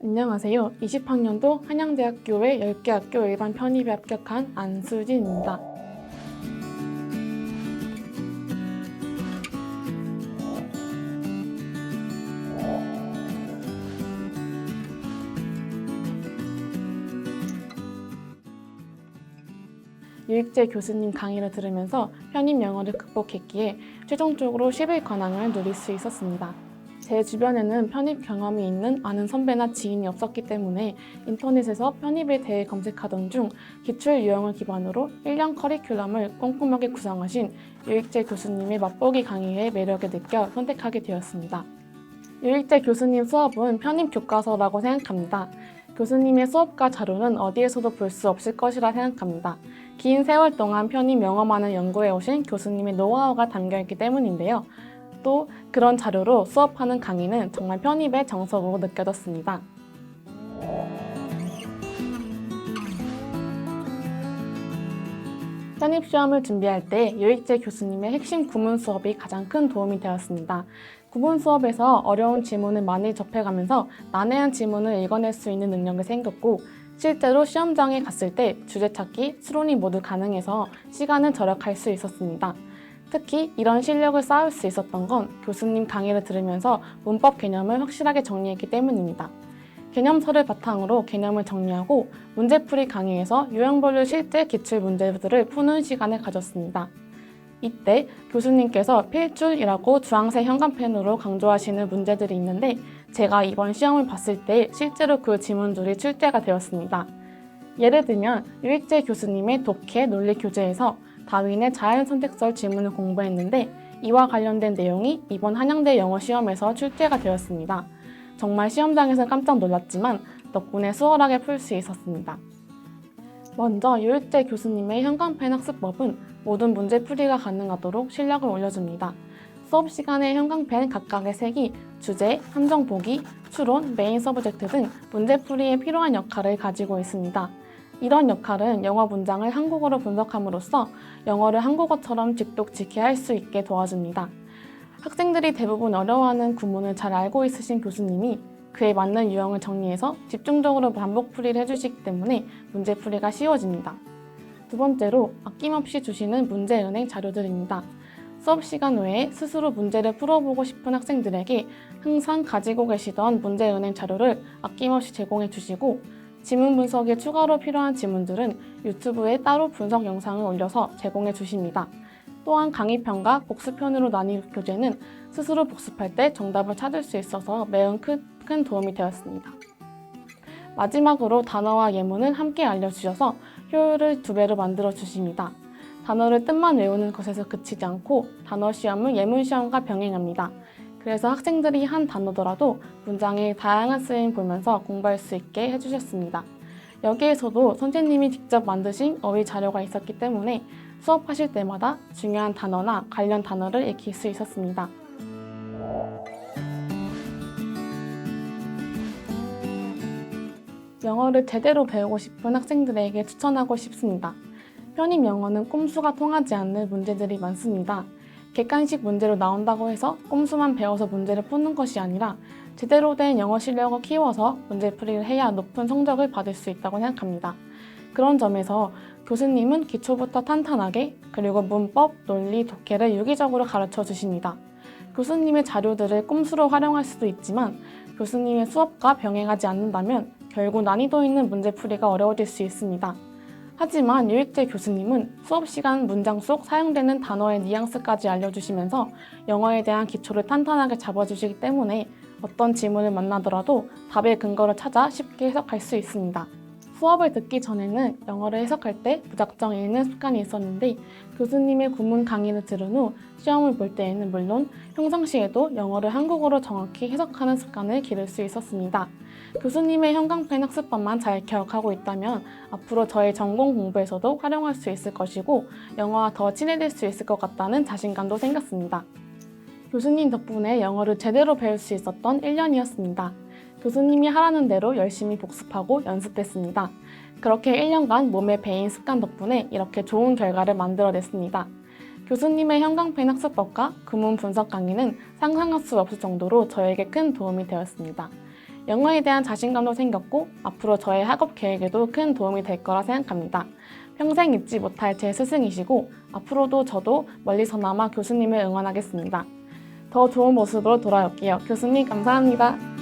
안녕하세요. 20학년도 한양대학교의 10개 학교 일반 편입에 합격한 안수진입니다. 유익재 교수님 강의를 들으면서 편입 영어를 극복했기에 최종적으로 10일 관왕을 누릴 수 있었습니다. 제 주변에는 편입 경험이 있는 아는 선배나 지인이 없었기 때문에 인터넷에서 편입에 대해 검색하던 중 기출 유형을 기반으로 1년 커리큘럼을 꼼꼼하게 구성하신 유익재 교수님의 맛보기 강의의 매력을 느껴 선택하게 되었습니다. 유익재 교수님 수업은 편입 교과서라고 생각합니다. 교수님의 수업과 자료는 어디에서도 볼 수 없을 것이라 생각합니다. 긴 세월 동안 편입 영어만을 연구해 오신 교수님의 노하우가 담겨있기 때문인데요. 또 그런 자료로 수업하는 강의는 정말 편입의 정석으로 느껴졌습니다. 편입 시험을 준비할 때 유익재 교수님의 핵심 구문 수업이 가장 큰 도움이 되었습니다. 구문 수업에서 어려운 지문을 많이 접해가면서 난해한 지문을 읽어낼 수 있는 능력이 생겼고, 실제로 시험장에 갔을 때 주제 찾기, 추론이 모두 가능해서 시간을 절약할 수 있었습니다. 특히 이런 실력을 쌓을 수 있었던 건 교수님 강의를 들으면서 문법 개념을 확실하게 정리했기 때문입니다. 개념서를 바탕으로 개념을 정리하고 문제풀이 강의에서 유형별로 실제 기출 문제들을 푸는 시간을 가졌습니다. 이때 교수님께서 필줄이라고 주황색 형광펜으로 강조하시는 문제들이 있는데, 제가 이번 시험을 봤을 때 실제로 그 지문들이 출제가 되었습니다. 예를 들면 유익재 교수님의 독해 논리 교재에서 다윈의 자연선택설 지문을 공부했는데, 이와 관련된 내용이 이번 한양대 영어 시험에서 출제가 되었습니다. 정말 시험장에서 깜짝 놀랐지만 덕분에 수월하게 풀 수 있었습니다. 먼저 유익재 교수님의 형광펜 학습법은 모든 문제풀이가 가능하도록 실력을 올려줍니다. 수업 시간에 형광펜 각각의 색이 주제, 함정 보기, 추론, 메인 서브젝트 등 문제풀이에 필요한 역할을 가지고 있습니다. 이런 역할은 영어 문장을 한국어로 분석함으로써 영어를 한국어처럼 직독직해 할 수 있게 도와줍니다. 학생들이 대부분 어려워하는 구문을 잘 알고 있으신 교수님이 그에 맞는 유형을 정리해서 집중적으로 반복풀이를 해주시기 때문에 문제풀이가 쉬워집니다. 두 번째로 아낌없이 주시는 문제은행 자료들입니다. 수업 시간 외에 스스로 문제를 풀어보고 싶은 학생들에게 항상 가지고 계시던 문제은행 자료를 아낌없이 제공해 주시고, 지문 분석에 추가로 필요한 지문들은 유튜브에 따로 분석 영상을 올려서 제공해 주십니다. 또한 강의편과 복습편으로 나뉜 교재는 스스로 복습할 때 정답을 찾을 수 있어서 매우 큰 도움이 되었습니다. 마지막으로 단어와 예문을 함께 알려주셔서 효율을 2배로 만들어 주십니다. 단어를 뜻만 외우는 것에서 그치지 않고 단어 시험은 예문 시험과 병행합니다. 그래서 학생들이 한 단어더라도 문장의 다양한 쓰임 보면서 공부할 수 있게 해주셨습니다. 여기에서도 선생님이 직접 만드신 어휘 자료가 있었기 때문에 수업하실 때마다 중요한 단어나 관련 단어를 익힐 수 있었습니다. 영어를 제대로 배우고 싶은 학생들에게 추천하고 싶습니다. 편입 영어는 꼼수가 통하지 않는 문제들이 많습니다. 객관식 문제로 나온다고 해서 꼼수만 배워서 문제를 푸는 것이 아니라 제대로 된 영어 실력을 키워서 문제풀이를 해야 높은 성적을 받을 수 있다고 생각합니다. 그런 점에서 교수님은 기초부터 탄탄하게, 그리고 문법, 논리, 독해를 유기적으로 가르쳐 주십니다. 교수님의 자료들을 꼼수로 활용할 수도 있지만 교수님의 수업과 병행하지 않는다면 결국 난이도 있는 문제풀이가 어려워질 수 있습니다. 하지만 유익재 교수님은 수업 시간 문장 속 사용되는 단어의 뉘앙스까지 알려주시면서 영어에 대한 기초를 탄탄하게 잡아주시기 때문에 어떤 지문을 만나더라도 답의 근거를 찾아 쉽게 해석할 수 있습니다. 수업을 듣기 전에는 영어를 해석할 때 무작정 읽는 습관이 있었는데, 교수님의 구문 강의를 들은 후 시험을 볼 때에는 물론 평상시에도 영어를 한국어로 정확히 해석하는 습관을 기를 수 있었습니다. 교수님의 형광펜 학습법만 잘 기억하고 있다면 앞으로 저의 전공 공부에서도 활용할 수 있을 것이고 영어와 더 친해질 수 있을 것 같다는 자신감도 생겼습니다. 교수님 덕분에 영어를 제대로 배울 수 있었던 1년이었습니다. 교수님이 하라는 대로 열심히 복습하고 연습했습니다. 그렇게 1년간 몸에 배인 습관 덕분에 이렇게 좋은 결과를 만들어냈습니다. 교수님의 형광펜 학습법과 구문 분석 강의는 상상할 수 없을 정도로 저에게 큰 도움이 되었습니다. 영어에 대한 자신감도 생겼고 앞으로 저의 학업 계획에도 큰 도움이 될 거라 생각합니다. 평생 잊지 못할 제 스승이시고 앞으로도 저도 멀리서나마 교수님을 응원하겠습니다. 더 좋은 모습으로 돌아올게요. 교수님 감사합니다.